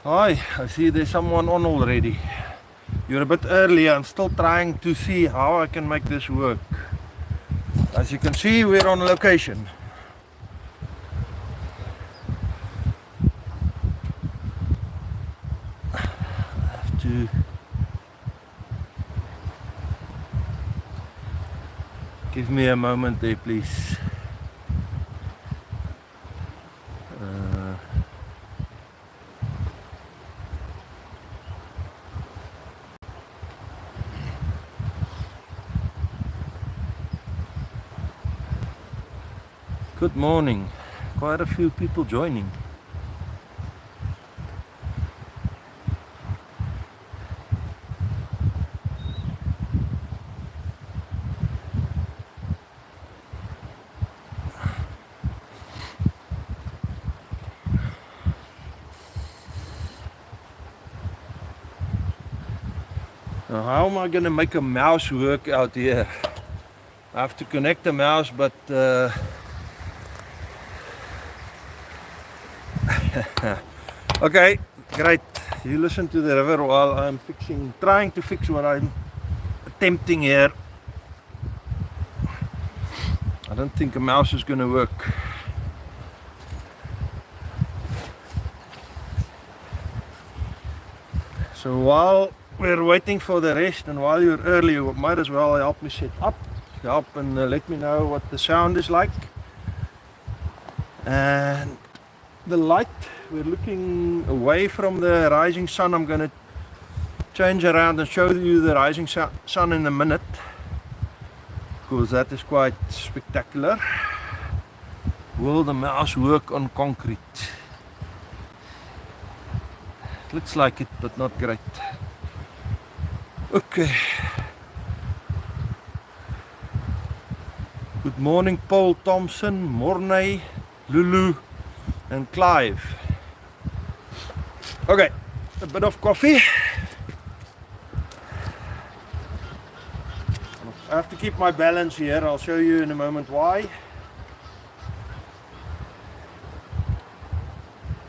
Hi, I see there's someone on already. You're a bit early. I'm still trying to see how I can make this work. As you can see, we're on location. I have to give me a moment there, please. Good morning. Quite a few people joining. Now, how am I going to make a mouse work out here? I have to connect the mouse, but okay, great. You listen to the river while I'm trying to fix what I'm attempting here. I don't think a mouse is going to work. So while we're waiting for the rest and while you're early, you might as well help me set up. Help and let me know what the sound is like. And the light, we're looking away from the rising sun. I'm going to change around and show you the rising sun in a minute, because that is quite spectacular. Will the mouse work on concrete? It looks like it, but not great. Okay. Good morning, Paul Thompson, Mornay, Lulu, and Clive. Okay, a bit of coffee. I have to keep my balance here. I'll show you in a moment why.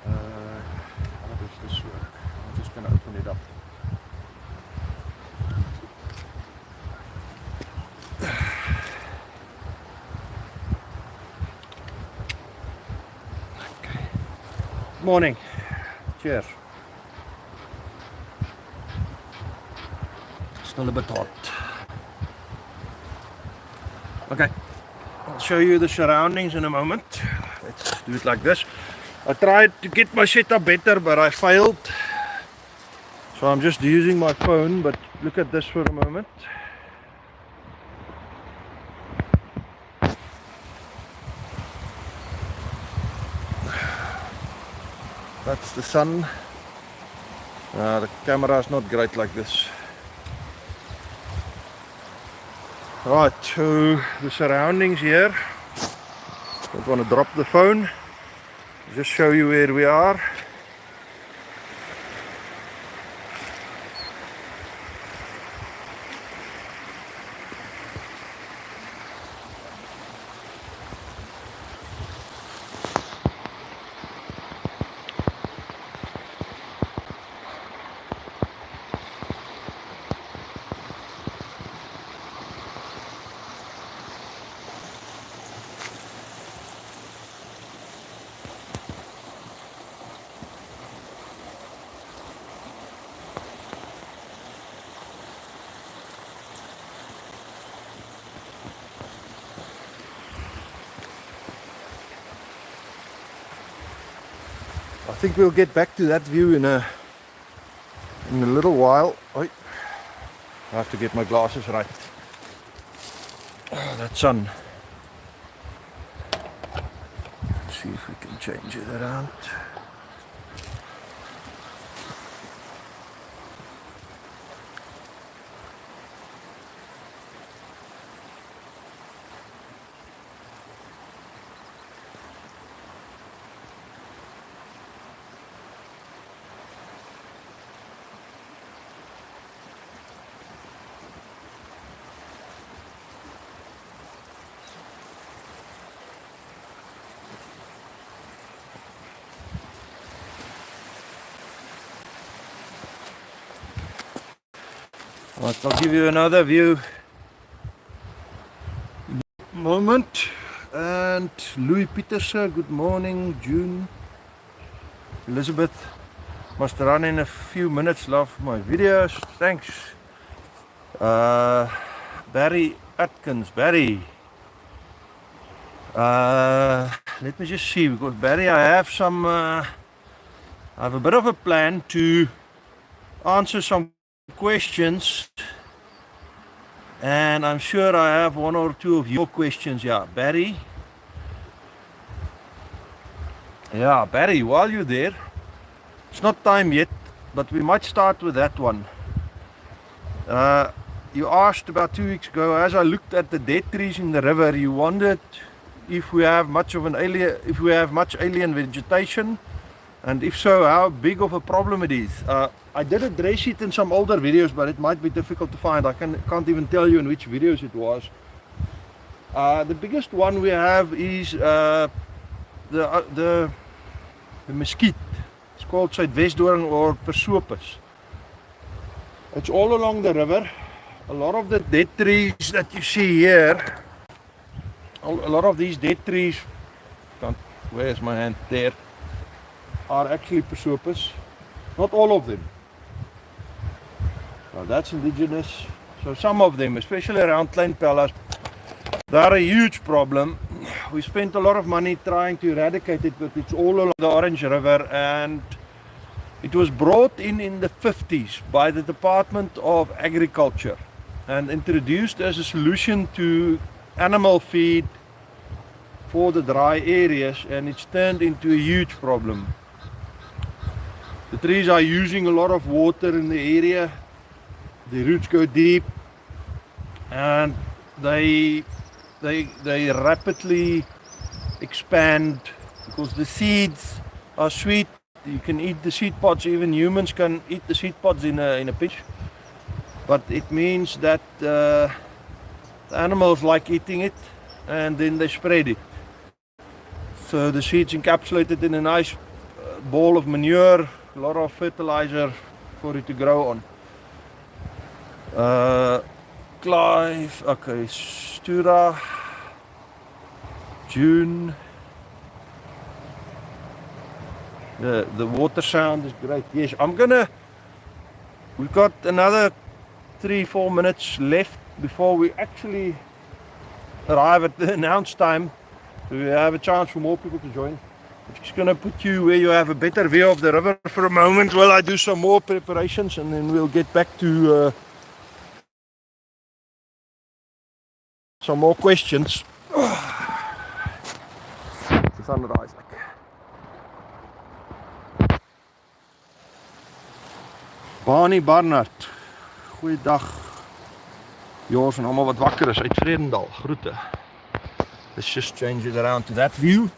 How does this work? I'm just going to open it up. Okay. Morning. Cheers. Still a bit hot. Okay, I'll show you the surroundings in a moment. Let's do it like this. I tried to get my setup better, but I failed. So I'm just using my phone, but look at this for a moment. That's the sun. The camera is not great like this. Right, so the surroundings here. Don't want to drop the phone. Just show you where we are. I think we'll get back to that view in a little while. Oi. I have to get my glasses right. Oh, that sun. Let's see if we can change it around. I'll give you another view moment. And Louis Petersen, good morning. June. Elizabeth must run in a few minutes. Love my videos. Thanks. Barry Atkins. Barry. Let me just see, because Barry, I have a bit of a plan to answer some questions, and I'm sure I have one or two of your questions. Yeah, Barry. Yeah, Barry, while you're there, it's not time yet, but we might start with that one. You asked about 2 weeks ago, as I looked at the dead trees in the river, you wondered if we have much alien vegetation, and if so, how big of a problem it is. I did address it in some older videos, but it might be difficult to find. I can't even tell you in which videos it was. The biggest one we have is the mesquite. It's called Suidwesdoring or Persopus. It's all along the river. A lot of the dead trees that you see here, a lot of these dead trees, where's my hand? There, are actually Persopus. Not all of them. Now that's indigenous. So some of them, especially around Klein Pellas, they are a huge problem. We spent a lot of money trying to eradicate it, but it's all along the Orange River, and it was brought in the 50s by the Department of Agriculture and introduced as a solution to animal feed for the dry areas, and it's turned into a huge problem. The trees are using a lot of water in the area. The roots go deep, and they rapidly expand because the seeds are sweet. You can eat the seed pods. Even humans can eat the seed pods in a pinch. But it means that the animals like eating it, and then they spread it. So the seeds encapsulated in a nice ball of manure, a lot of fertilizer for it to grow on. Clive, okay, Stura, June. The water sound is great. Yes, we've got another 3-4 minutes left before we actually arrive at the announced time. So we have a chance for more people to join. I'm just going to put you where you have a better view of the river for a moment while I do some more preparations, and then we'll get back to some more questions. The sunrise. Barney Barnard. Goeiedag. Jors en allemaal wat wakker is uit Vredendal. Groete. Let's just change it around to that view.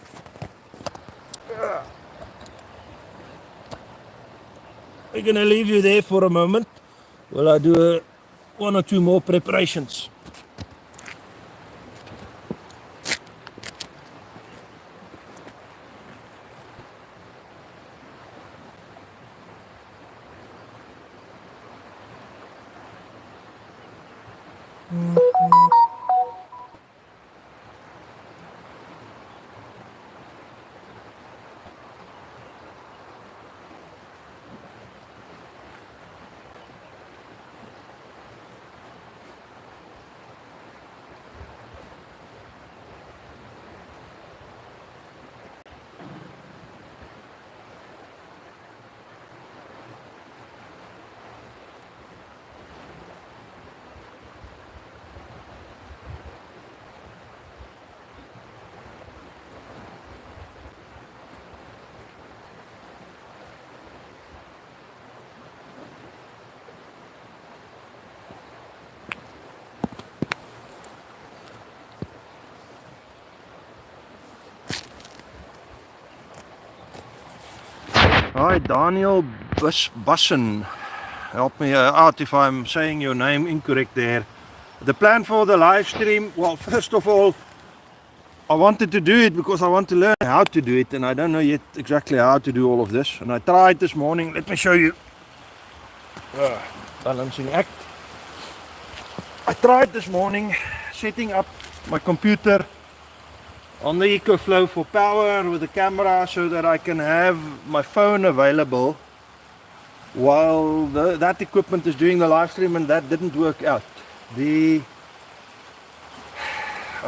We're gonna leave you there for a moment while I do one or two more preparations. Hi Daniel Bussen, help me out if I'm saying your name incorrect there. The plan for the live stream, well, first of all, I wanted to do it because I want to learn how to do it, and I don't know yet exactly how to do all of this, and I tried this morning. Let me show you. Balancing act. I tried this morning setting up my computer on the EcoFlow for power with the camera so that I can have my phone available while that equipment is doing the live stream, and that didn't work out. I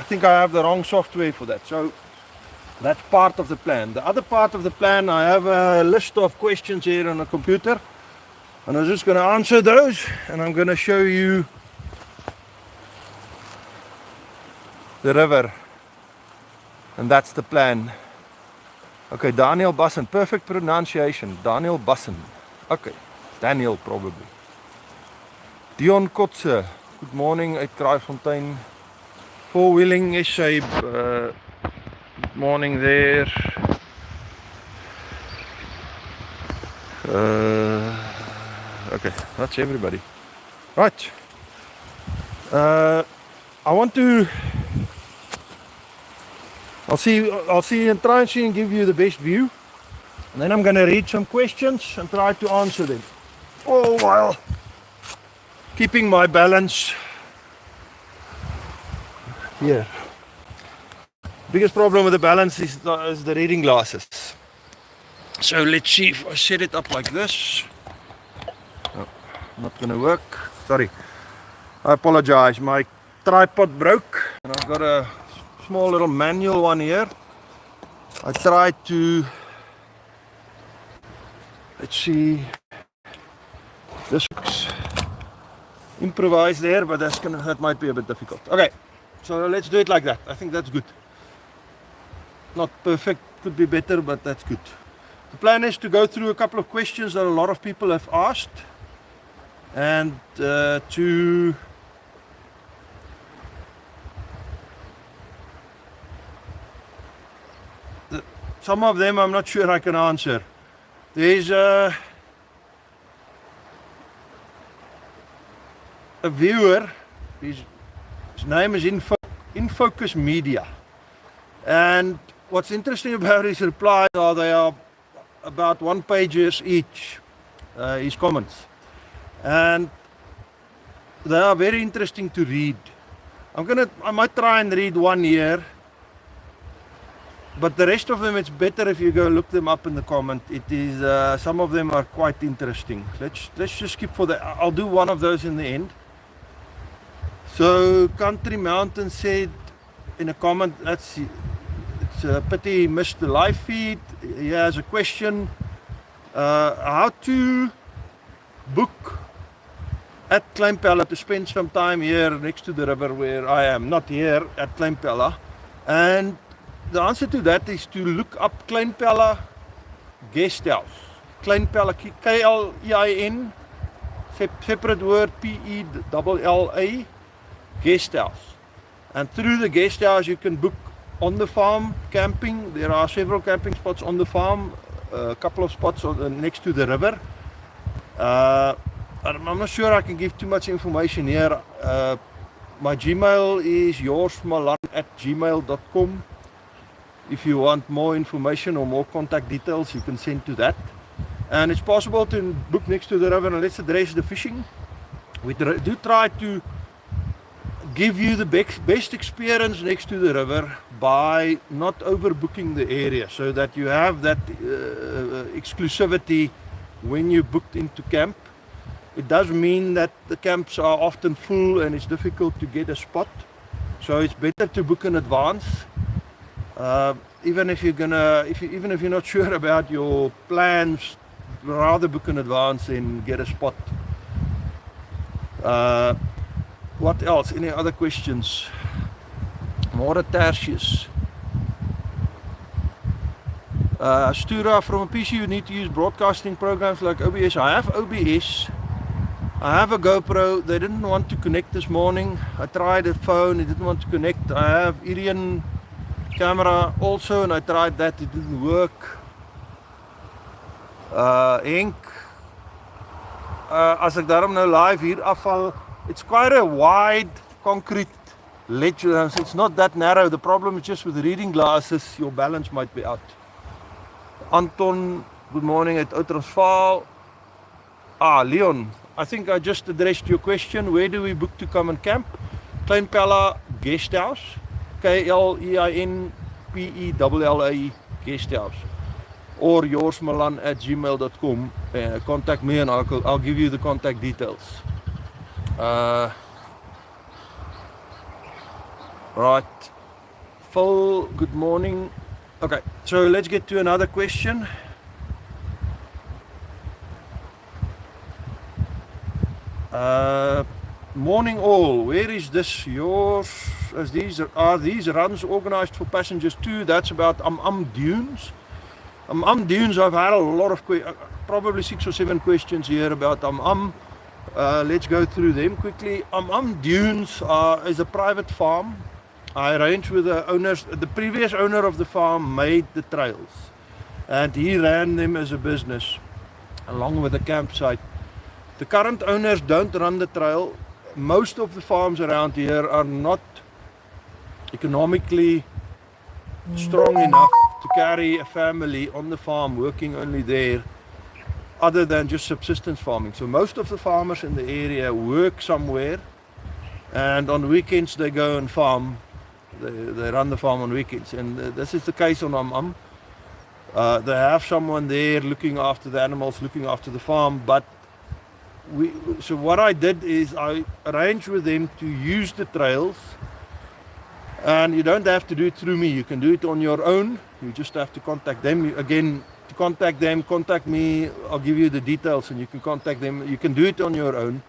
think I have the wrong software for that, so that's part of the plan. The other part of the plan, I have a list of questions here on the computer, and I'm just going to answer those, and I'm going to show you the river, and that's the plan. Okay, Daniel Bassen, perfect pronunciation, Daniel Bassen. Okay, Daniel probably. Dion Kotze, good morning uit Kraaifontein. Four-wheeling SA, good morning there. Okay, that's everybody. Right. I want to. I'll see and try and see and give you the best view. And then I'm going to read some questions and try to answer them, all while keeping my balance here. Biggest problem with the balance is the reading glasses. So let's see if I set it up like this. Oh, not going to work. Sorry. I apologize. My tripod broke and I've got a small little manual one here. I tried to, let's see, this looks improvised there, but that might be a bit difficult. Okay, so let's do it like that. I think that's good. Not perfect, could be better, but that's good. The plan is to go through a couple of questions that a lot of people have asked, and some of them I'm not sure I can answer. There's a viewer, his name is Infocus Media, and what's interesting about his replies are they are about 1 pages each, his comments, and they are very interesting to read. I might try and read one here, but the rest of them, it's better if you go look them up in the comment. It is some of them are quite interesting. Let's just skip for that. I'll do one of those in the end. So Country Mountain said in a comment, it's a pity he missed the live feed. He has a question, how to book at Kleinpella to spend some time here next to the river where I am, not here at Kleinpella. And the answer to that is to look up Kleinpella Guest House. Kleinpella, K-L-E-I-N, separate word, P-E-L-L-A, Guest House. And through the guest house you can book on the farm camping. There are several camping spots on the farm, a couple of spots next to the river. I'm not sure I can give too much information here. My Gmail is jorsmalan@gmail.com. If you want more information or more contact details, you can send to that. And it's possible to book next to the river. And let's address the fishing. We do try to give you the best experience next to the river by not overbooking the area, so that you have that exclusivity when you booked into camp. It does mean that the camps are often full and it's difficult to get a spot, so it's better to book in advance. Even if you're not sure about your plans, rather book in advance and get a spot. What else? Any other questions? More Tertius. Stura, from a PC you need to use broadcasting programs like OBS. I have OBS. I have a GoPro. They didn't want to connect this morning. I tried a phone, it didn't want to connect. I have Irian camera also, and I tried that, it didn't work. Henk, as ek daarom nou live hier afval, it's quite a wide concrete ledge, it's not that narrow. The problem is just with reading glasses, your balance might be out. Anton, good morning at Oud-Transvaal. Leon, I think I just addressed your question. Where do we book to come and camp? Kleinpella Guest House, KLEINPELLA Guest House, or jorsmalan@gmail.com. Contact me and I'll give you the contact details. Right, Phil, good morning. Okay, so let's get to another question. Morning all, where is this yours? Are these runs organized for passengers too? That's about Dunes. Dunes, I've had a lot of probably 6 or 7 questions here about let's go through them quickly. Dunes is a private farm. I arranged with the owners. The previous owner of the farm made the trails and he ran them as a business along with the campsite. The current owners don't run the trail. Most of the farms around here are not economically strong enough to carry a family on the farm working only there, other than just subsistence farming. So most of the farmers in the area work somewhere, and on weekends they go and farm. They run the farm on weekends, and this is the case on they have someone there looking after the animals, looking after the farm, but so what I did is I arranged with them to use the trails, and you don't have to do it through me. You can do it on your own. You just have to contact them. Again, to contact them, contact me. I'll give you the details and you can contact them. You can do it on your own.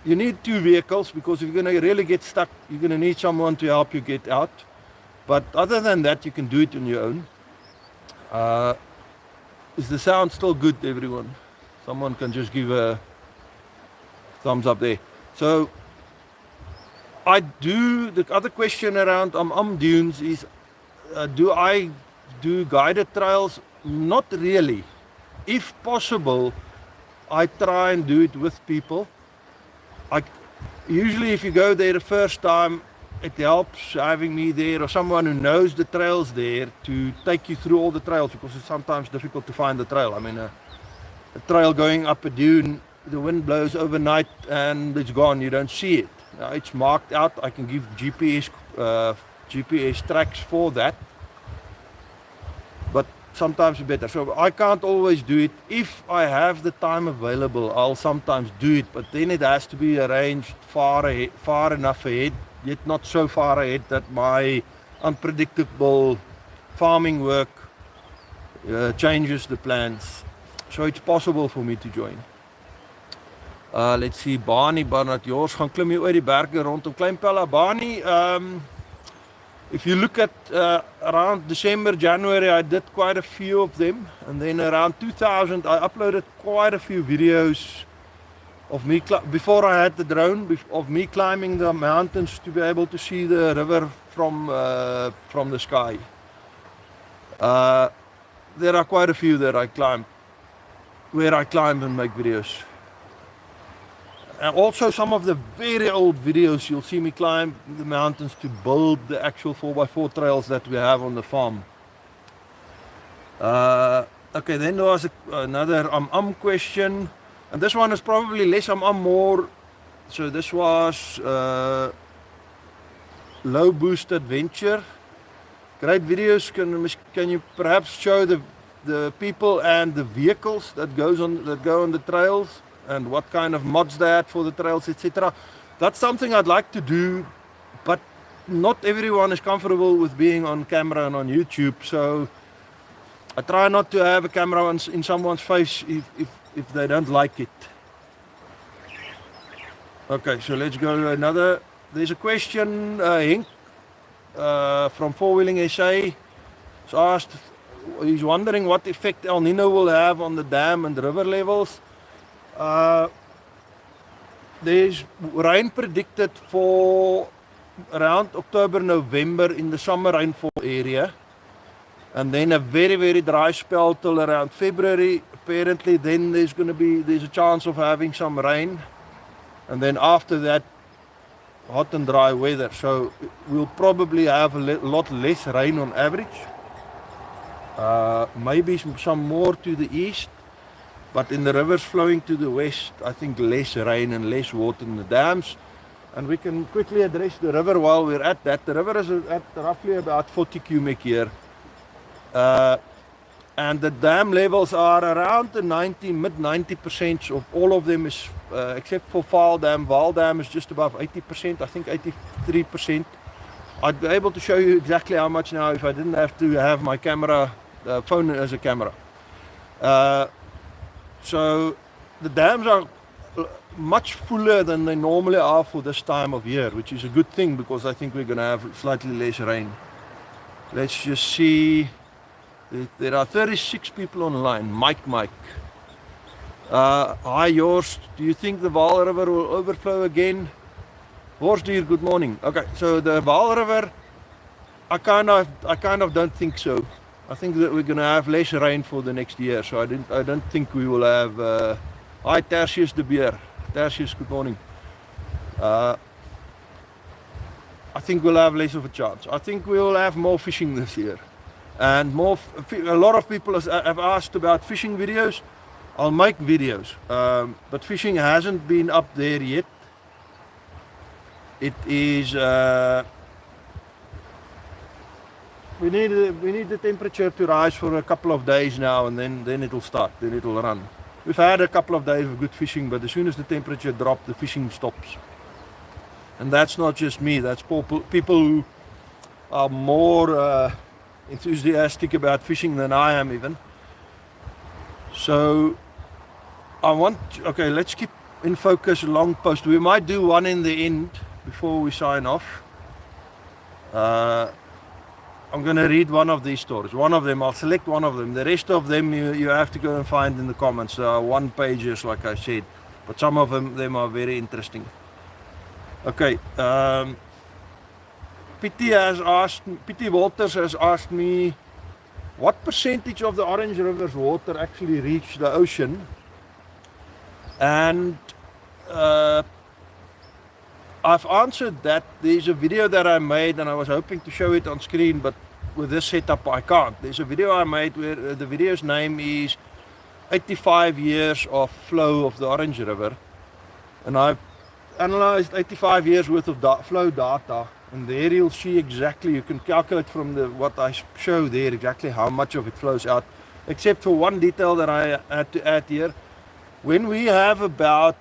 You need 2 vehicles, because if you're going to really get stuck, you're going to need someone to help you get out. But other than that, you can do it on your own. Is the sound still good, everyone? Someone can just give a thumbs up there. So the other question around Dunes is, do I do guided trails? Not really. If possible, I try and do it with people. Usually if you go there the first time, it helps having me there or someone who knows the trails there to take you through all the trails, because it's sometimes difficult to find the trail. I mean, a trail going up a dune, the wind blows overnight and it's gone, you don't see it. Now it's marked out. I can give GPS tracks for that, but sometimes it's better. So I can't always do it. If I have the time available, I'll sometimes do it, but then it has to be arranged far enough ahead, yet not so far ahead that my unpredictable farming work changes the plans. So it's possible for me to join. Let's see, Barney Barnard, Jors gaan klim hier oor die berge rondom Kleinpella. Barney, if you look at around December, January, I did quite a few of them, and then around 2000 I uploaded quite a few videos of me, before I had the drone, of me climbing the mountains to be able to see the river from the sky. There are quite a few that I climb, where I climb and make videos. And also some of the very old videos, you'll see me climb the mountains to build the actual 4x4 trails that we have on the farm. Okay, then there was another question, and this one is probably less more. So this was low boost adventure. Great videos. Can you perhaps show the people and the vehicles that go on the trails, and what kind of mods they had for the trails, etc. That's something I'd like to do, but not everyone is comfortable with being on camera and on YouTube, so I try not to have a camera in someone's face if they don't like it. Okay, so let's go to another. There's a question, Henk from Four Wheeling SA. So asked, he's wondering what effect El Nino will have on the dam and river levels. There's rain predicted for around October, November in the summer rainfall area, and then a very, very dry spell till around February. Apparently then there's a chance of having some rain, and then after that hot and dry weather. So we'll probably have a lot less rain on average, maybe some more to the east. But in the rivers flowing to the west, I think less rain and less water in the dams. And we can quickly address the river while we're at that. The river is at roughly about 40 cubic here. And the dam levels are around the mid 90% of all of them is, except for Vaal Dam. Vaal Dam is just above 80%, I think 83%. I'd be able to show you exactly how much now if I didn't have to have my camera, phone as a camera. So the dams are much fuller than they normally are for this time of year, which is a good thing because I think we're going to have slightly less rain. Let's just see. There are 36 people online. Mike. Hi, Jors. Do you think the Vaal River will overflow again? Horsdeer, good morning. Okay, so the Vaal River, I kind of don't think so. I think that we're going to have less rain for the next year, so I don't think we will have. Hi, Tertius de Beer. Tertius, good morning. I think we'll have less of a chance. I think we will have more fishing this year, and a lot of people have asked about fishing videos. I'll make videos, but fishing hasn't been up there yet. It is. We need the temperature to rise for a couple of days now, and then it'll start. Then it'll run. We've had a couple of days of good fishing, but as soon as the temperature drops, the fishing stops. And that's not just me. That's people who are more enthusiastic about fishing than I am even. So okay, let's keep in focus a long post. We might do one in the end before we sign off. I'm going to read one of these stories. One of them, I'll select one of them. The rest of them you have to go and find in the comments. They are one pages, like I said. But some of them are very interesting. Okay. Pity Walters has asked me, what percentage of the Orange River's water actually reached the ocean? And I've answered that. There's a video that I made and I was hoping to show it on screen, but with this setup I can't. There's a video I made where the video's name is 85 years of flow of the Orange River, and I've analyzed 85 years worth of flow data, and there you'll see exactly, you can calculate from what I show there exactly how much of it flows out, except for one detail that I had to add here. When we have about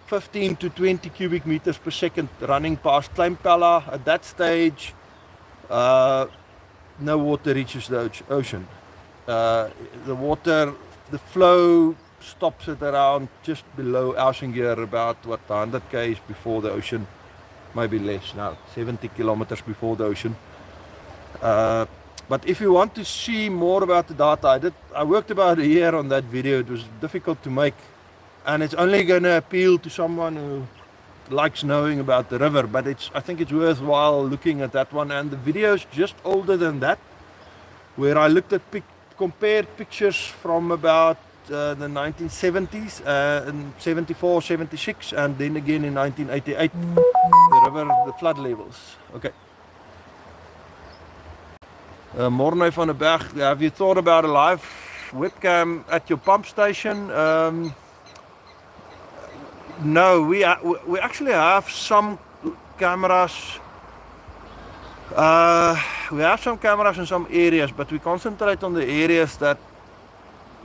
15 to 20 cubic meters per second running past Kleimpella, at that stage no water reaches the ocean. The flow stops at around just below Ausingir, about 100 k's before the ocean, maybe less now, 70 kilometers before the ocean. But if you want to see more about the data, I worked about a year on that video. It was difficult to make, and it's only going to appeal to someone who likes knowing about the river, but I think it's worthwhile looking at that one. And the video is just older than that, where I looked at compared pictures from about the 1970s, in 74, 76, and then again in 1988, the river, the flood levels. Okay. Morne van der Berg, have you thought about a live webcam at your pump station? No, we actually have some cameras. We have some cameras in some areas, but we concentrate on the areas that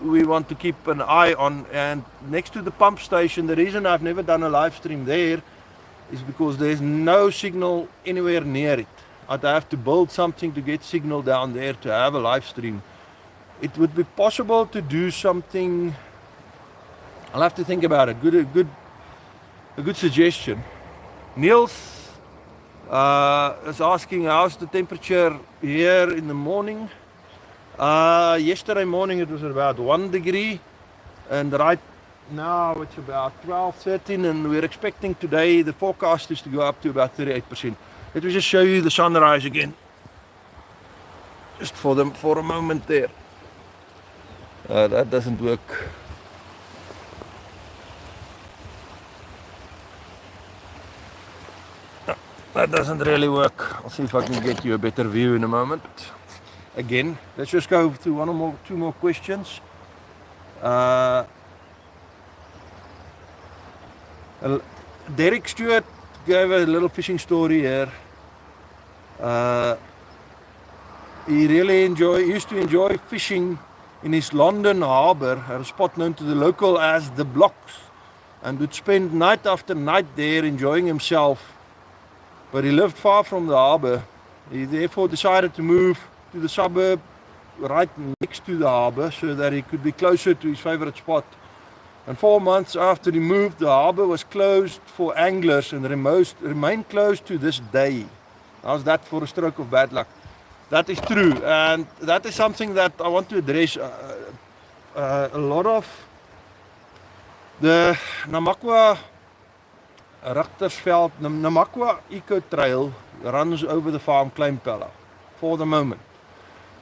we want to keep an eye on. And next to the pump station, the reason I've never done a live stream there is because there's no signal anywhere near it. I'd have to build something to get signal down there to have a live stream. It would be possible to do something. I'll have to think about it. A good suggestion. Niels is asking, how's the temperature here in the morning? Yesterday morning it was about 1 degree, and right now it's about 12, 13, and we're expecting today, the forecast is to go up to about 38%. Let me just show you the sunrise again, just for a moment there. That doesn't work. That doesn't really work. I'll see if I can get you a better view in a moment. Again, let's just go through two more questions. Uh, Derek Stewart gave a little fishing story here. He really used to enjoy fishing in his London harbour, a spot known to the local as the Blocks, and would spend night after night there enjoying himself. But he lived far from the harbour. He therefore decided to move to the suburb right next to the harbour so that he could be closer to his favourite spot. And 4 months after he moved, the harbour was closed for anglers and remained closed to this day. How's that for a stroke of bad luck? That is true, and that is something that I want to address. A lot of the Namakwa Rigtersveld, Namakwa Eco Trail runs over the farm Kleinpella for the moment.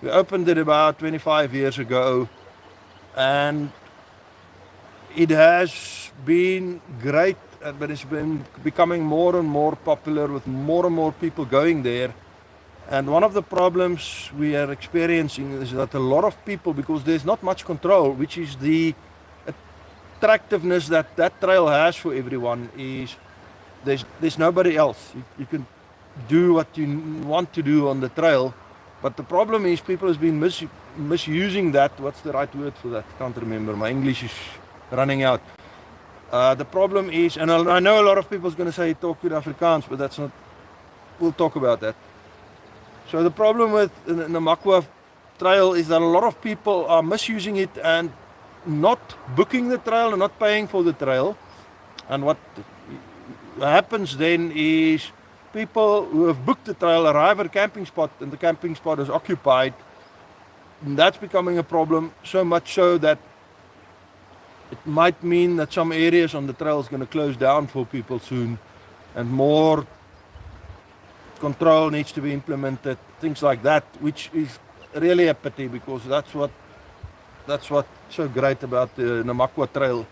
We opened it about 25 years ago, and it has been great, but it's been becoming more and more popular with more and more people going there. And one of the problems we are experiencing is that a lot of people, because there's not much control, which is the attractiveness that that trail has for everyone, is there's nobody else. You can do what you want to do on the trail, but the problem is people has been misusing that. What's the right word for that? Can't remember. My English is running out. The problem is, and I know a lot of people is going to say talk with Afrikaans, but that's not. We'll talk about that. So the problem with the Namakwa trail is that a lot of people are misusing it and not booking the trail and not paying for the trail. And what happens then is people who have booked the trail arrive at a camping spot and the camping spot is occupied. And that's becoming a problem, so much so that it might mean that some areas on the trail is going to close down for people soon, and more control needs to be implemented, things like that, which is really a pity, because that's what's so great about the Namakwa Trail.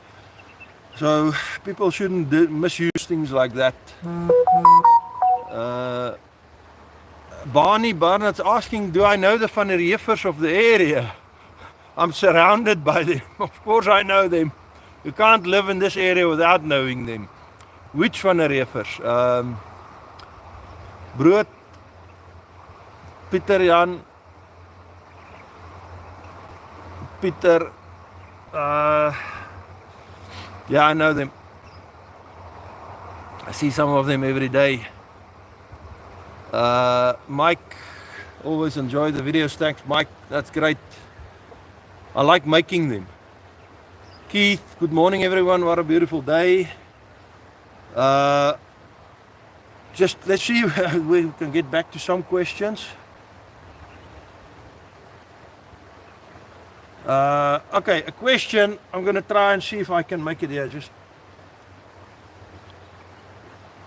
So people shouldn't misuse things like that. Barney Barnett's asking, do I know the Van der Heefers of the area? I'm surrounded by them. Of course I know them. You can't live in this area without knowing them. Which Van der Heefers? Brood, Pieter Jan, Pieter, yeah, I know them. I see some of them every day. Mike, always enjoy the videos. Thanks, Mike. That's great. I like making them. Keith, good morning, everyone. What a beautiful day. Just let's see if we can get back to some questions. Okay, a question. I'm going to try and see if I can make it here. Just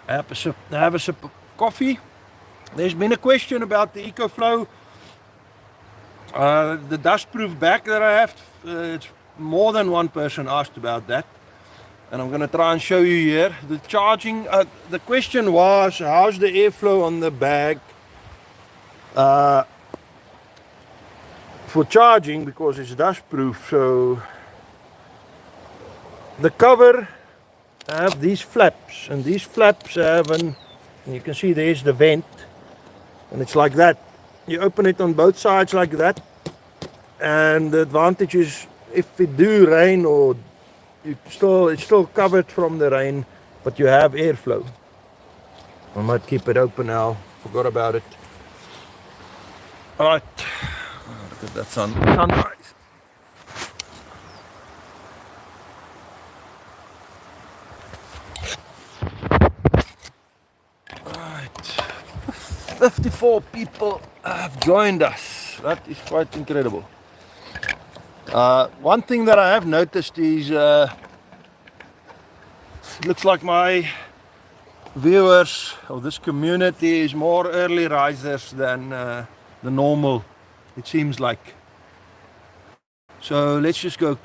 have a sip of coffee. There's been a question about the EcoFlow, the dustproof bag that I have. It's more than one person asked about that, and I'm going to try and show you here. The charging. The question was, how's the airflow on the bag for charging, because it's dustproof. So the cover have these flaps, and these flaps have and you can see there's the vent, and it's like that. You open it on both sides like that, and the advantage is if it do rain, or it's still covered from the rain, but you have airflow. I might keep it open now, forgot about it. Alright, look at that sunrise. Alright, 54 people have joined us. That is quite incredible. One thing that I have noticed is looks like my viewers of this community is more early risers than the normal, it seems like. So let's just go.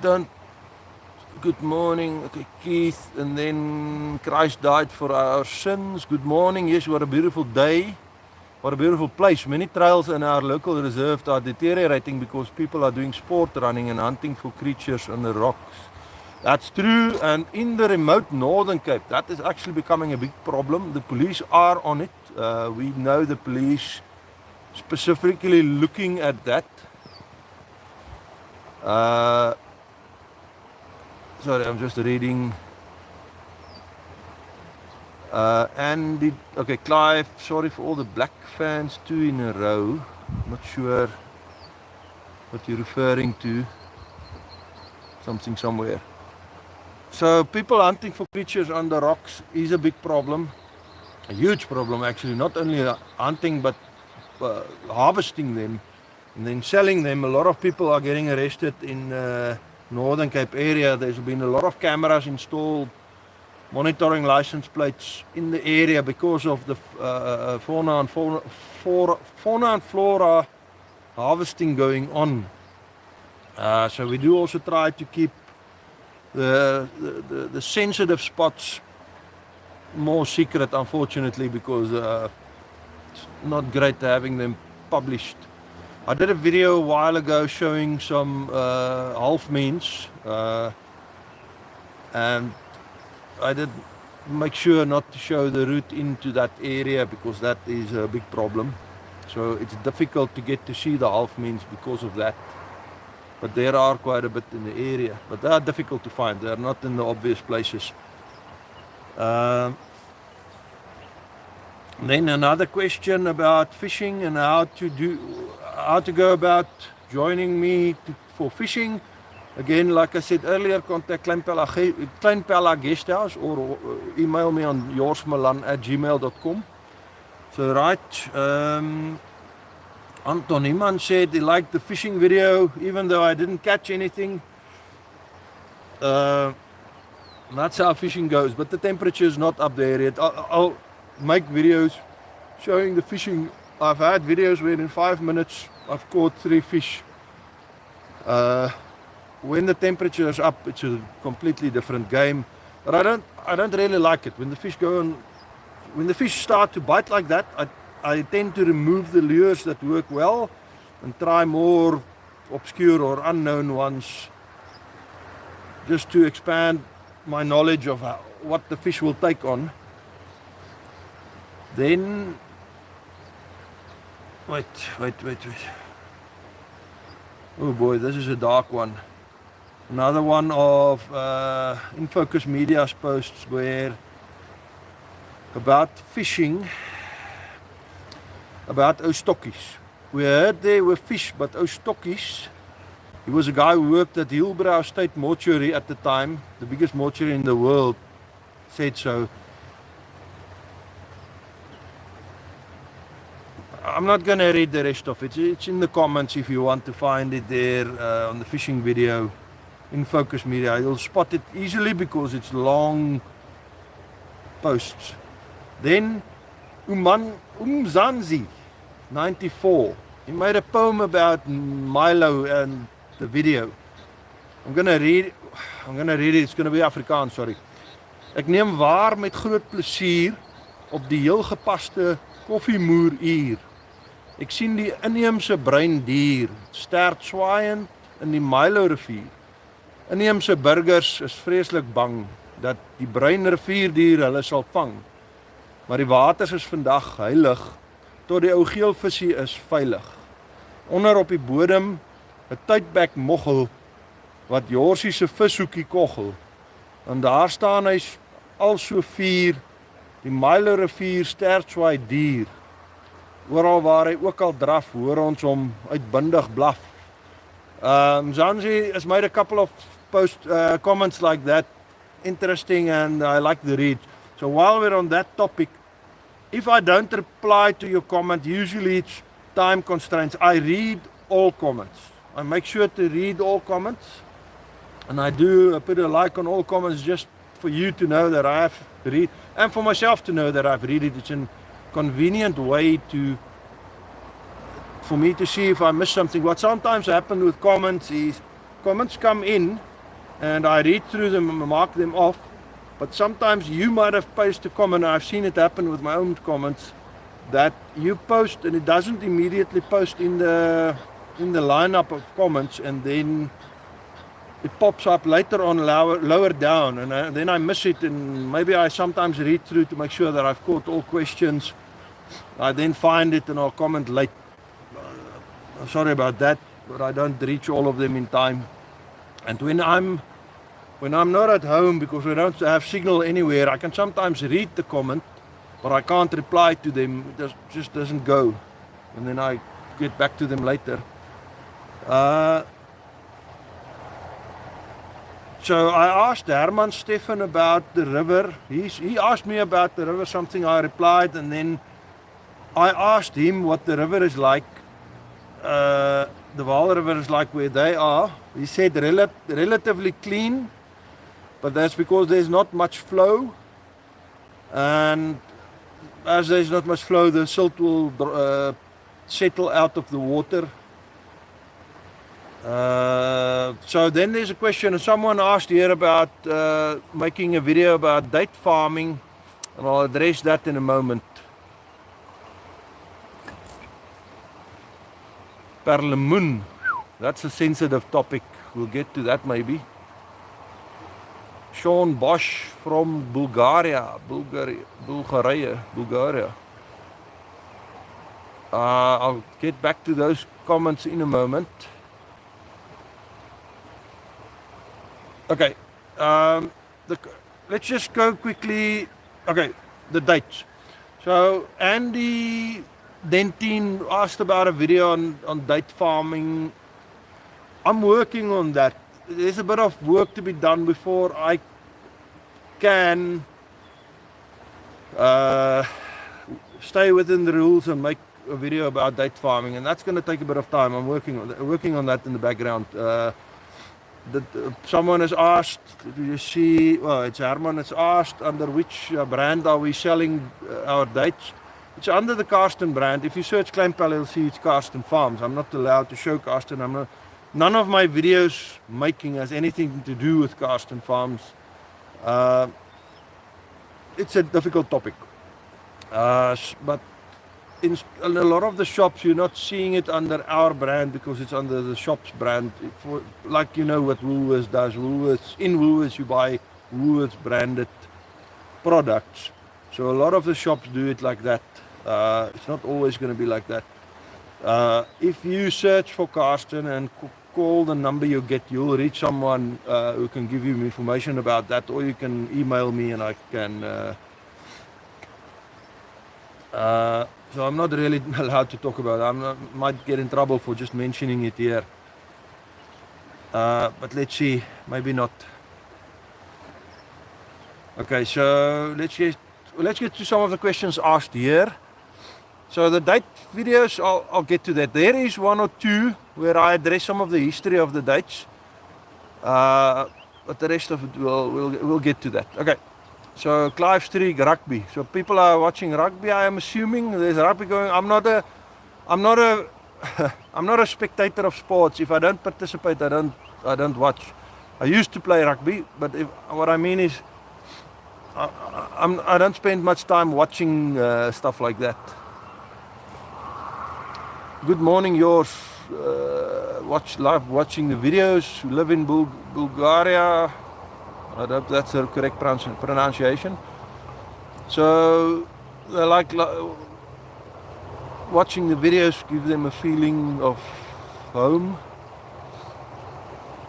Done. Good morning. Okay, Keith, and then Christ died for our sins. Good morning. Yes, what a beautiful day. What a beautiful place. Many trails in our local reserve are deteriorating because people are doing sport running and hunting for creatures on the rocks. That's true, and in the remote Northern Cape, that is actually becoming a big problem. The police are on it. We know the police specifically looking at that. Sorry, I'm just reading. Okay, Clive, sorry for all the black fans, 2 in a row. Not sure what you're referring to. Something somewhere. So people hunting for creatures on the rocks is a big problem. A huge problem actually, not only hunting but harvesting them and then selling them. A lot of people are getting arrested in Northern Cape area. There's been a lot of cameras installed, monitoring license plates in the area because of the fauna and flora harvesting going on. So we do also try to keep the sensitive spots more secret, unfortunately, because it's not great having them published. I did a video a while ago showing some half means, and I did make sure not to show the route into that area because that is a big problem. So it's difficult to get to see the half means because of that. But there are quite a bit in the area, but they are difficult to find. They are not in the obvious places. Then another question about fishing and how to go about joining me for fishing. Again, like I said earlier, contact Kleinpella Guesthouse or email me on jorsmalan@gmail.com. So right, Anton Iman said he liked the fishing video, even though I didn't catch anything. That's how fishing goes, but the temperature is not up there yet. I'll make videos showing the fishing. I've had videos where in 5 minutes I've caught 3 fish. When the temperature is up, it's a completely different game. But I don't really like it when the fish when the fish start to bite like that. I tend to remove the lures that work well and try more obscure or unknown ones, just to expand my knowledge of what the fish will take on. Then wait. Oh boy, this is a dark one. Another one of In Focus Media's posts where about fishing, about Oostokkies. We heard there were fish, but Oostokkies, he was a guy who worked at Hillbrow State Mortuary at the time, the biggest mortuary in the world, said so. I'm not going to read the rest of it. It's in the comments if you want to find it there on the fishing video in Focus Media. You'll spot it easily because it's long posts. Then Umzanzi 94. He made a poem about Milo and the video. I'm gonna read it. It's gonna be Afrikaans, sorry. Ek neem waar met groot plesier op die heel gepaste koffiemoeruur. Ek sien die inheemse breindier stert swaaiend in die Milo rivier. Inheemse burgers is vreeslik bang dat die bruin rivierdier hulle sal vang. Maar die waters is vandag heilig, tot die ou geelvisie is veilig. Onder op die bodem 'n tydbek moggel wat Jorsie se vishoekie koggel. En daar staan hy al so 4, die Milo rivier stertswaai dier. Oral waar hy ook al draf, hoor ons hom uitbundig blaf. Zanzi has made a couple of comments like that, interesting, and I like the read. So while we're on that topic, if I don't reply to your comment, usually it's time constraints. I read all comments. I make sure to read all comments, and I put a like on all comments just for you to know that I have read, and for myself to know that I've read it. It's a convenient way for me to see if I miss something. What sometimes happens with comments is comments come in and I read through them and mark them off, but sometimes you might have posted a comment. I've seen it happen with my own comments that you post and it doesn't immediately post in the lineup of comments, and then it pops up later on lower down, and then I miss it, and maybe I sometimes read through to make sure that I've caught all questions. I then find it and I'll comment late. Sorry about that, but I don't reach all of them in time. And when I'm not at home because we don't have signal anywhere, I can sometimes read the comment, but I can't reply to them. It just doesn't go, and then I get back to them later. So I asked Herman Stefan about the river. He asked me about the river, something I replied, and then I asked him what the river is like. The Vaal River is like where they are. He said relatively clean, but that's because there's not much flow, and as there's not much flow, the silt will settle out of the water. So then there's a question, someone asked here about making a video about date farming, and I'll address that in a moment. Perlemoen, that's a sensitive topic, we'll get to that maybe. Sean Bosch from Bulgaria. I'll get back to those comments in a moment. Okay, let's just go quickly. Okay, the dates. So Andy Dentin asked about a video on date farming. I'm working on that. There's a bit of work to be done before I can stay within the rules and make a video about date farming, and that's going to take a bit of time. I'm working on that in the background. Someone has asked, do you see, well, it's Herman has asked, under which brand are we selling our dates? It's under the Karsten brand. If you search Kleinpal, you'll see it's Karsten Farms. I'm not allowed to show Karsten. None of my videos making has anything to do with Karsten Farms. It's a difficult topic. But in a lot of the shops, you're not seeing it under our brand because it's under the shop's brand. Like you know what Woolworths does. In Woolworths, you buy Woolworths branded products. So a lot of the shops do it like that. It's not always going to be like that. If you search for Karsten and call the number you get, you'll reach someone who can give you information about that, or you can email me and I can. So I'm not really allowed to talk about it. I might get in trouble for just mentioning it here. But let's see, maybe not. Okay, so let's get to some of the questions asked here. So the date videos, I'll get to that. There is one or two where I address some of the history of the dates, but the rest of it we'll get to that. Okay. So Clive Street rugby. So people are watching rugby. I am assuming there's rugby going. I'm not a I'm not a spectator of sports. If I don't participate, I don't watch. I used to play rugby, but what I mean is I don't spend much time watching stuff like that. Good morning, Jors. Watching the videos. You live in Bulgaria. I hope that's the correct pronunciation. So they like watching the videos, give them a feeling of home.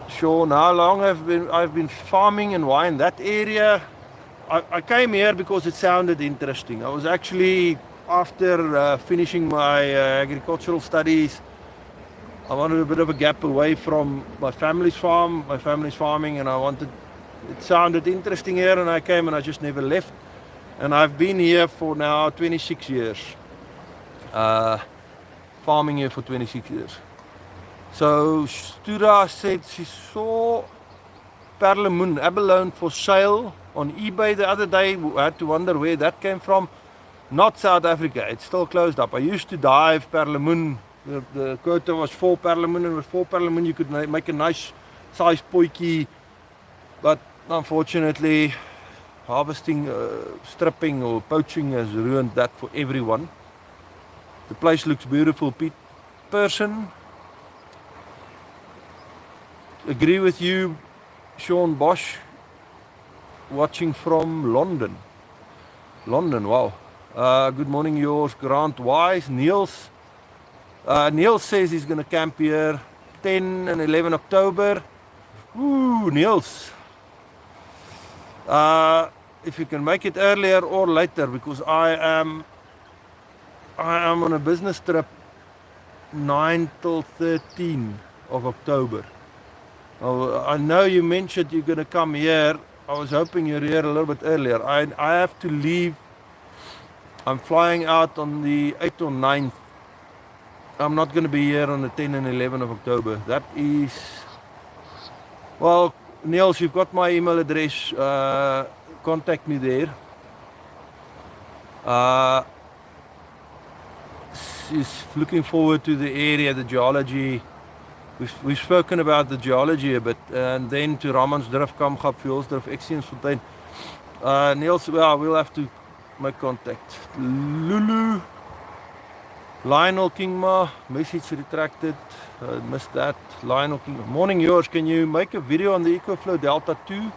Sure, how long I've been farming and why in that area? I came here because it sounded interesting. I was actually, after finishing my agricultural studies, I wanted a bit of a gap away from my family's farm. My family's farming, and it sounded interesting here, and I came and I just never left. And I've been here for now 26 years. Farming here for 26 years. So Stura said she saw Perlemoen abalone for sale on eBay the other day. I had to wonder where that came from. Not South Africa, it's still closed up. I used to dive Perlemoen. The quota was 4 Perlemoen, and with 4 Perlemoen you could make a nice size potjie. But unfortunately, harvesting, stripping or poaching has ruined that for everyone. The place looks beautiful. Person, agree with you, Sean Bosch, watching from London. London, wow. Good morning, yours, Grant Wise. Niels. Niels says he's going to camp here 10 and 11 October. Ooh, Niels. If you can make it earlier or later, because I am on a business trip 9 till 13 of October. Oh, I know you mentioned you're going to come here. I was hoping you're here a little bit earlier. I have to leave. I'm flying out on the 8th or 9th. I'm not going to be here on the 10 and 11 of October. That is... Well, Niels, you've got my email address. Contact me there. She's looking forward to the area, the geology. We've spoken about the geology a bit, and then to Ramansdrift, Kamgap, Fjolsdrift, Exiensfontein. Niels, well, we'll have to make contact. Lulu, Lionel Kingma, message retracted. Missed that. Lionel Kingma. Morning, yours. Can you make a video on the EcoFlow Delta 2?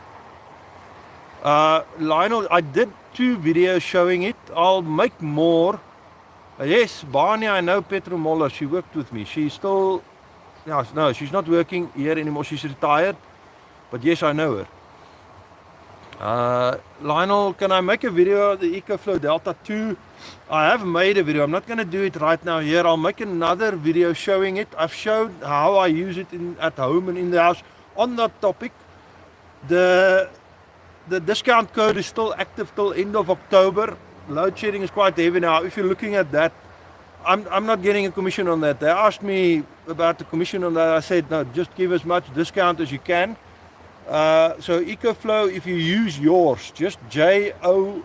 Lionel, I did 2 videos showing it. I'll make more. Yes, Barney, I know Petro Moller. She worked with me. She's still... No, she's not working here anymore. She's retired. But yes, I know her. Lionel, can I make a video of the EcoFlow Delta 2? I have made a video. I'm not going to do it right now here. I'll make another video showing it. I've showed how I use it at home and in the house. On that topic, the discount code is still active till end of October. Load shedding is quite heavy now. If you're looking at that, I'm not getting a commission on that. They asked me about the commission on that. I said, no, just give as much discount as you can. So EcoFlow, if you use Jors, just JORS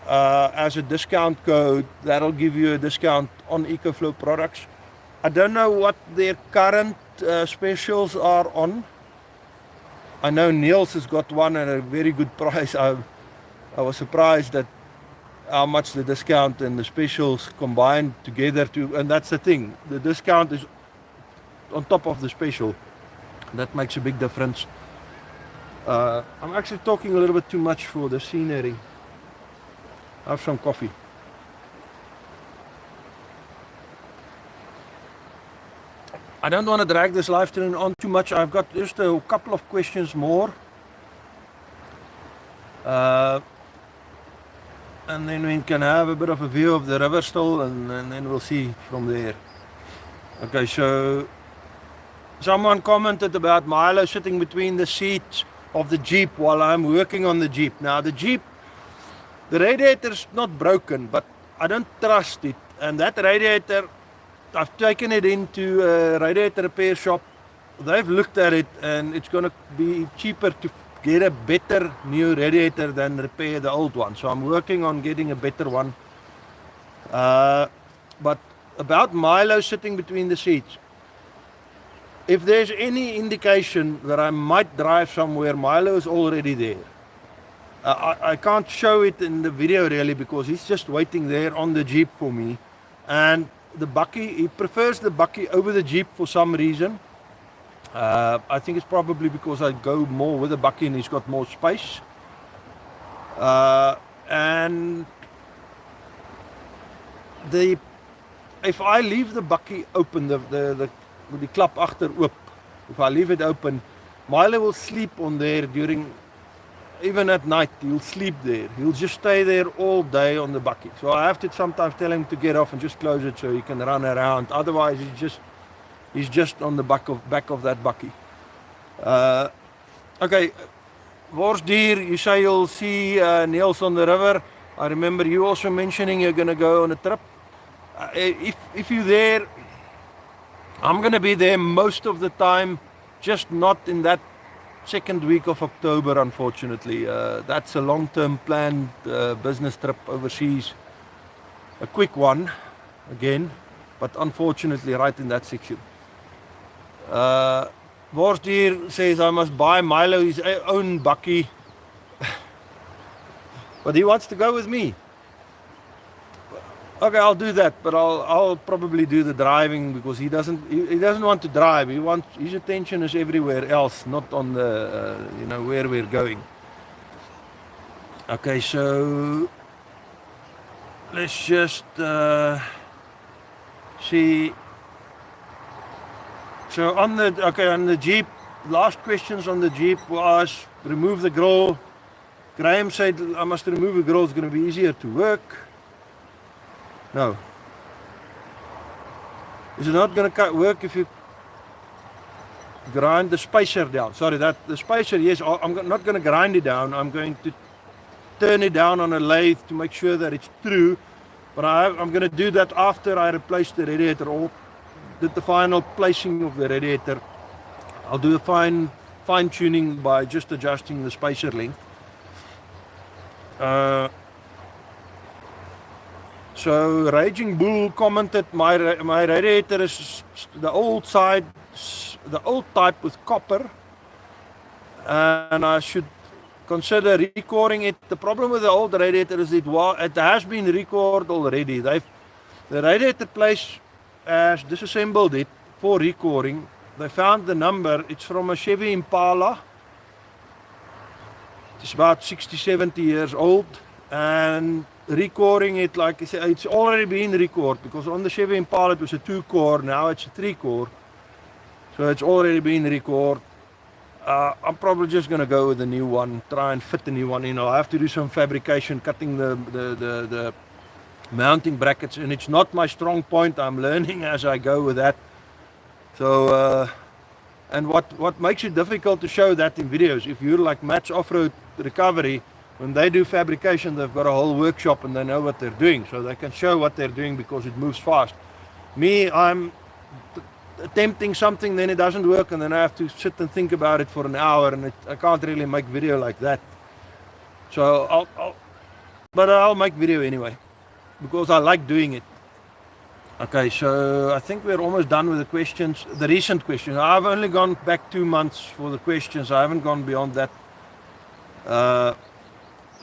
as a discount code, that'll give you a discount on EcoFlow products. I don't know what their current specials are on. I know Niels has got one at a very good price. I was surprised at how much the discount and the specials combined together and that's the thing, the discount is on top of the special. That makes a big difference. I'm actually talking a little bit too much for the scenery. Have some coffee. I don't want to drag this live stream on too much. I've got just a couple of questions more. And then we can have a bit of a view of the river still, and then we'll see from there. Okay, so someone commented about Milo sitting between the seats of the Jeep while I'm working on the Jeep. Now the Jeep, the radiator's not broken, but I don't trust it. And that radiator, I've taken it into a radiator repair shop. They've looked at it, and it's going to be cheaper to get a better new radiator than repair the old one. So I'm working on getting a better one. But about Milo sitting between the seats, if there's any indication that I might drive somewhere, Milo is already there. I can't show it in the video really because he's just waiting there on the Jeep for me. And the bakkie, he prefers the bakkie over the Jeep for some reason. I think it's probably because I go more with the bakkie and he's got more space. And if I leave the bakkie open, the klap agter oop, if I leave it open, Milo will sleep on there even at night. He'll sleep there. He'll just stay there all day on the bakkie. So I have to sometimes tell him to get off and just close it so he can run around. Otherwise, he's just on the back of that bakkie. Okay, Worsdier, you say you'll see Niels on the river. I remember you also mentioning you're going to go on a trip. If you're there, I'm going to be there most of the time, just not in that second week of October, unfortunately. That's a long-term planned business trip overseas. A quick one, again, but unfortunately right in that section. Worsdier says I must buy Milo his own bakkie. But he wants to go with me. Okay, I'll do that, but I'll probably do the driving because he doesn't want to drive. His attention is everywhere else, not on the where we're going. Okay, so let's just see. So on the Jeep, last questions on the Jeep was remove the grill. Graham said I must remove the grill. It's going to be easier to work. No. Is it not going to work if you grind the spacer down? Sorry, the spacer, yes, I'm not going to grind it down. I'm going to turn it down on a lathe to make sure that it's true. But I'm going to do that after I replace the radiator or did the final placing of the radiator. I'll do a fine tuning by just adjusting the spacer length. So Raging Bull commented, my radiator is the old side, the old type with copper, and I should consider recoring it. The problem with the old radiator is it has been recored already. The radiator place has disassembled it for recoring. They found the number. It's from a Chevy Impala. It's about 60, 70 years old, and recoring it, like I said, it's already been recored because on the Chevy Impala it was a 2-core, now it's a 3-core, so it's already been recored. I'm probably just going to go with the new one, try and fit the new one in. I'll have to do some fabrication, cutting the mounting brackets, and it's not my strong point. I'm learning as I go with that. So and what makes it difficult to show that in videos, if you're like Matt's Off-Road Recovery, when they do fabrication, they've got a whole workshop and they know what they're doing, so they can show what they're doing because it moves fast. Me, I'm attempting something, then it doesn't work, and then I have to sit and think about it for an hour, and I can't really make video like that. So I'll make video anyway because I like doing it. Okay, so I think we're almost done with the questions, the recent questions. I've only gone back 2 months for the questions. I haven't gone beyond that.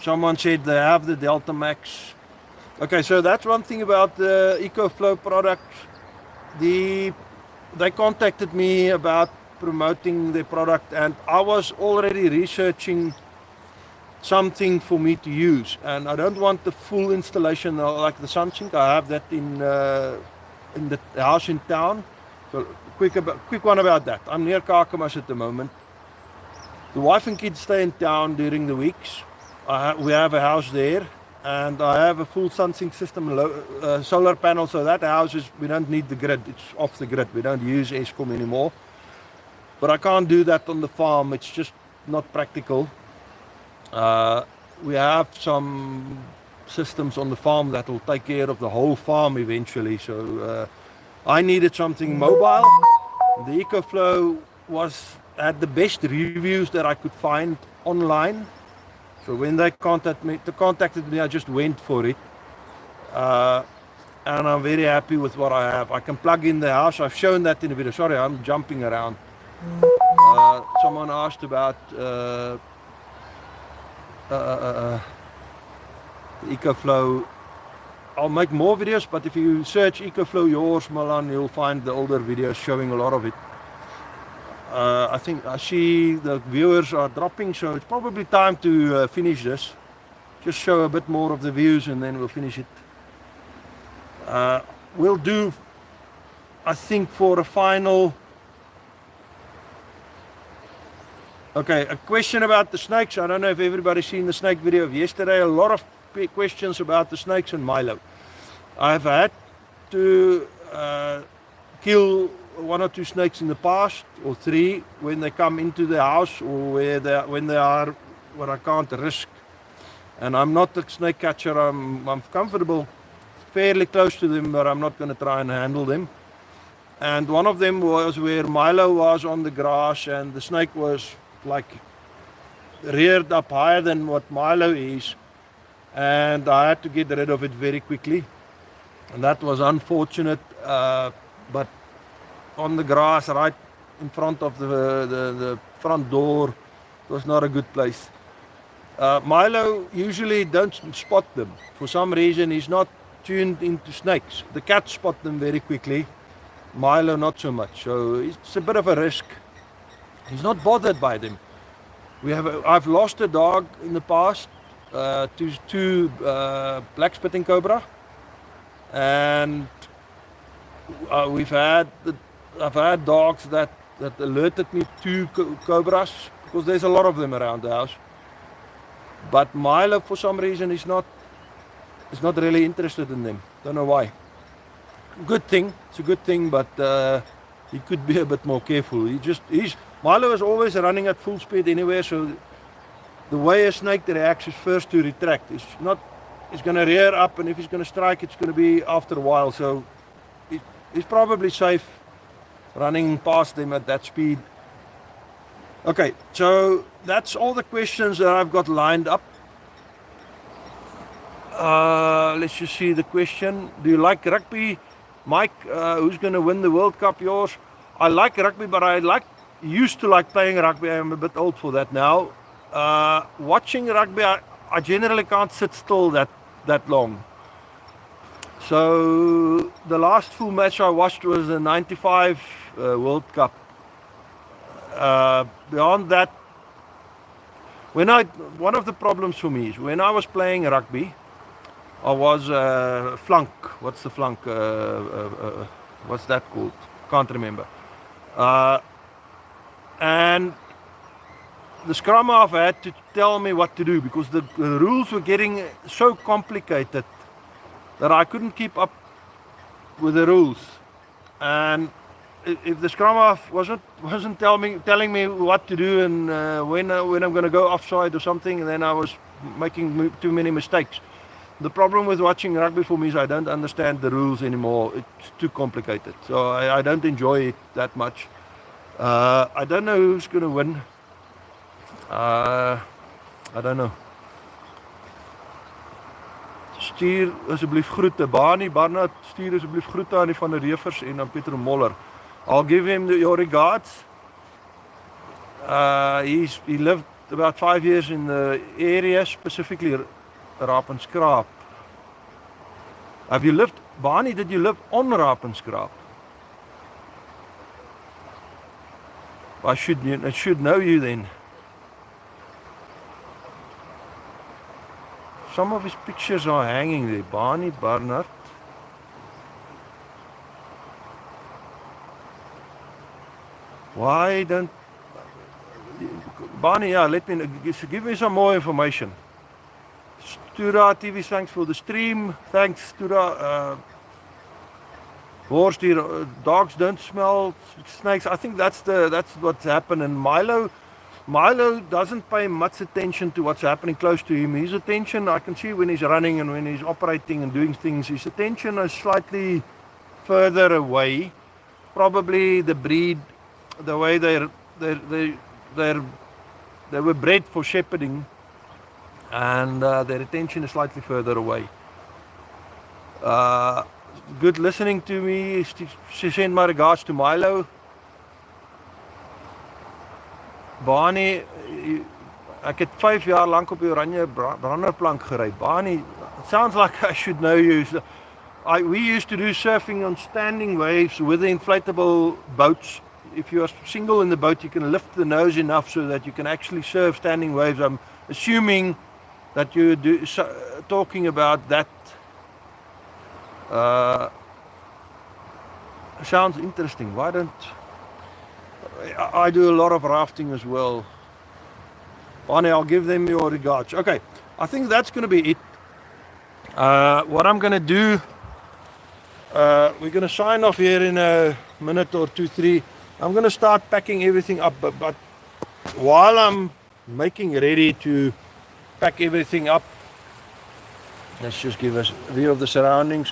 Someone said they have the Delta Max. Okay, so that's one thing about the EcoFlow product. They contacted me about promoting the product, and I was already researching something for me to use, and I don't want the full installation like the SunSync. I have that in the house in town. So quick one about that. I'm near Kakamas at the moment. The wife and kids stay in town during the weeks. We have a house there, and I have a full SunSync system, solar panel, so that house we don't need the grid. It's off the grid. We don't use Eskom anymore. But I can't do that on the farm. It's just not practical. We have some systems on the farm that will take care of the whole farm eventually. So I needed something mobile. The EcoFlow had the best reviews that I could find online. So when they contacted me, I just went for it. And I'm very happy with what I have. I can plug in the house. I've shown that in the video. Sorry, I'm jumping around. Someone asked about the EcoFlow. I'll make more videos, but if you search EcoFlow Jors Milan, you'll find the older videos showing a lot of it. I think I see the viewers are dropping, so it's probably time to finish this. Just show a bit more of the views and then we'll finish it. We'll do, I think, for a final. Okay, a question about the snakes. I don't know if everybody's seen the snake video of yesterday. A lot of questions about the snakes and Milo. I've had to kill 1 or 2 snakes in the past, or 3 when they come into the house, or when they are where I can't risk. And I'm not a snake catcher. I'm comfortable, fairly close to them, but I'm not going to try and handle them. And one of them was where Milo was on the grass, and the snake was like reared up higher than what Milo is, and I had to get rid of it very quickly, and that was unfortunate. But on the grass right in front of the front door, it was not a good place. Milo usually don't spot them. For some reason he's not tuned into snakes. The cats spot them very quickly. Milo not so much. So it's a bit of a risk. He's not bothered by them. I've lost a dog in the past to black spitting cobra, and I've had dogs that alerted me to cobras because there's a lot of them around the house. But Milo, for some reason, is not really interested in them. Don't know why. Good thing. It's a good thing, but he could be a bit more careful. Milo is always running at full speed anywhere, so the way a snake reacts is first to retract. It's going to rear up, and if he's going to strike, it's going to be after a while. So he's probably safe running past them at that speed. Okay, so that's all the questions that I've got lined up. Let's just see the question. Do you like rugby? Mike, who's going to win the World Cup? Jors? I like rugby, but used to like playing rugby. I'm a bit old for that now. Watching rugby, I generally can't sit still that long. So the last full match I watched was the '95 World Cup. Beyond that, one of the problems for me is when I was playing rugby, I was flunk. What's the flunk? What's that called? Can't remember. And the scrum half had to tell me what to do because the rules were getting so complicated that I couldn't keep up with the rules. And if the scrum half wasn't telling me what to do and when I'm going to go offside or something, then I was making too many mistakes. The problem with watching rugby for me is I don't understand the rules anymore. It's too complicated, so I don't enjoy it that much. I don't know who's going to win. I don't know. Stuur asseblief groete. Barnard, stuur asseblief groete aan die van die Reefers en aan Pieter Moller. I'll give him your regards. He lived about 5 years in the area, specifically Rapenskraap. Have you lived, Barney, did you live on Rapenskraap? I should know you then. Some of his pictures are hanging there. Barney Barnard. Why don't Barney? Yeah, give me some more information. Stura TV, thanks for the stream. Thanks, Stura. Jors, dogs don't smell snakes. I think that's what's happened. And Milo doesn't pay much attention to what's happening close to him. His attention, I can see when he's running and when he's operating and doing things, his attention is slightly further away. Probably the breed, the way they were bred for shepherding, and their attention is slightly further away. Good listening to me. She sent my regards to Milo. Barney, ek het 5 jaar lank op die oranje branderplank gery. Barney, it sounds like I should know you. We used to do surfing on standing waves with the inflatable boats. If you are single in the boat, you can lift the nose enough so that you can actually surf standing waves. I'm assuming that you're talking about that. Sounds interesting. Why don't I do a lot of rafting as well? Barney, I'll give them your regards. Okay, I think that's going to be it. What I'm going to do, we're going to sign off here in a minute or 2, 3. I'm going to start packing everything up, but while I'm making ready to pack everything up, let's just give us a view of the surroundings.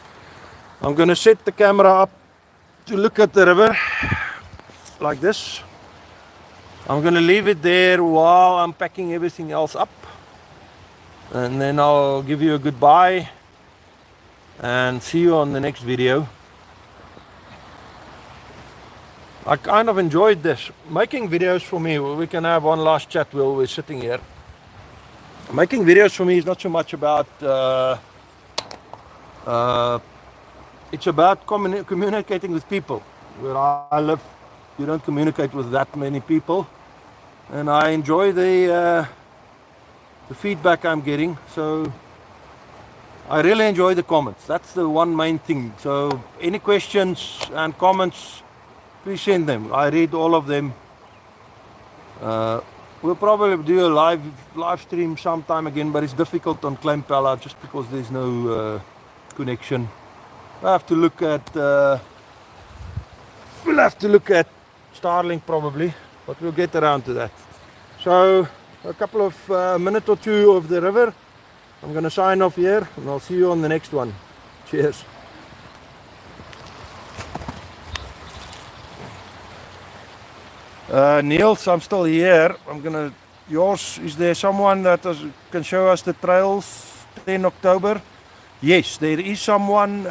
I'm going to set the camera up to look at the river like this. I'm going to leave it there while I'm packing everything else up, and then I'll give you a goodbye and see you on the next video. I kind of enjoyed this. Making videos for me, we can have one last chat while we're sitting here. Making videos for me is not so much about It's about communicating with people. Where I live, you don't communicate with that many people, and I enjoy the feedback I'm getting. So I really enjoy the comments. That's the one main thing. So any questions and comments, please send them. I read all of them. We'll probably do a live stream sometime again, but it's difficult on Kleinpella just because there's no connection. We'll have to look at Starlink probably, but we'll get around to that. So a couple of minute or two of the river. I'm gonna sign off here, and I'll see you on the next one. Cheers. Niels, I'm still here. Jors, is there someone that can show us the trails 10 October? Yes, there is someone,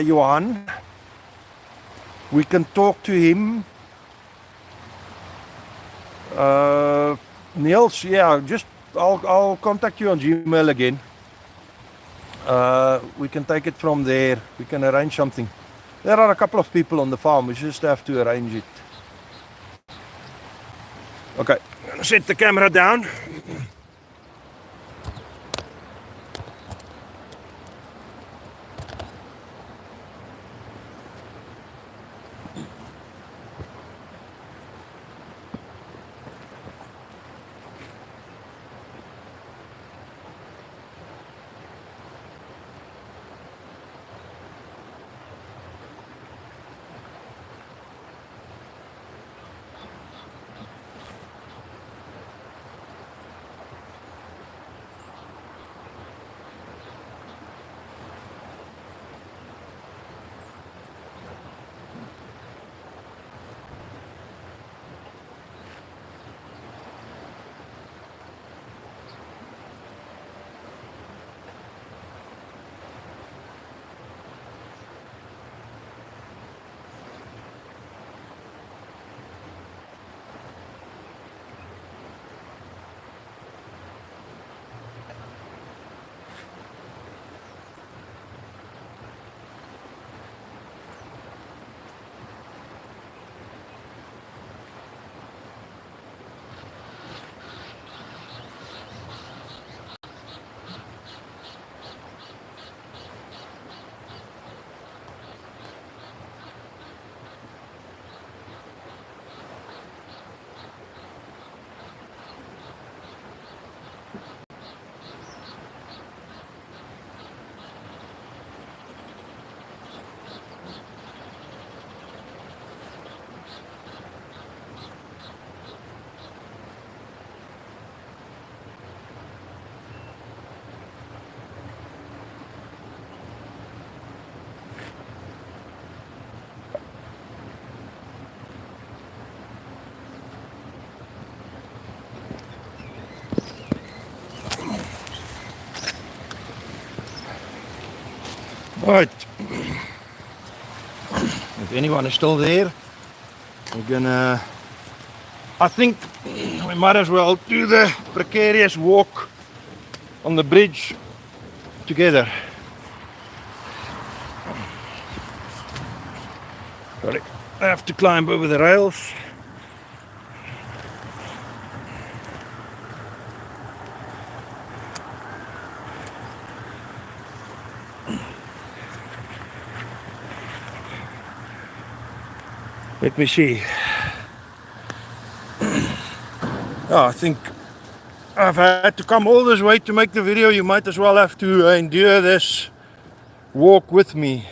Johan. We can talk to him. Niels, yeah, I'll contact you on Gmail again. We can take it from there. We can arrange something. There are a couple of people on the farm. We just have to arrange it. Okay, I'm gonna set the camera down. Right. If anyone is still there, I think we might as well do the precarious walk on the bridge together. Sorry, I have to climb over the rails. Let me see. Oh, I think I've had to come all this way to make the video. You might as well have to endure this walk with me.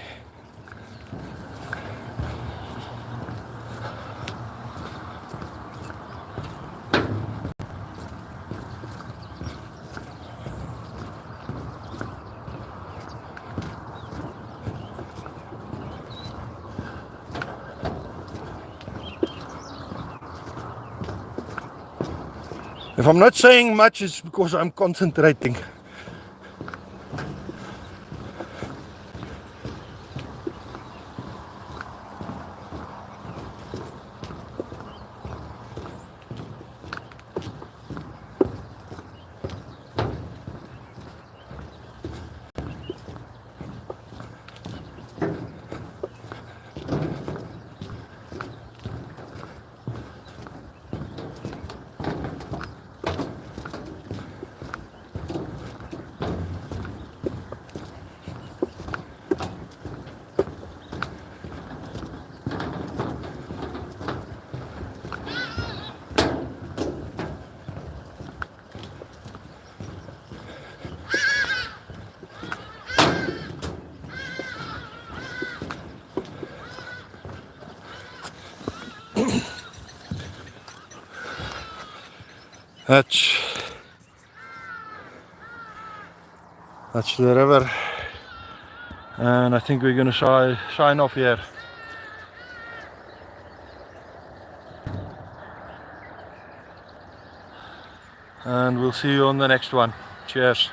If I'm not saying much, it's because I'm concentrating. That's the river, and I think we're going to sign off here. And we'll see you on the next one. Cheers.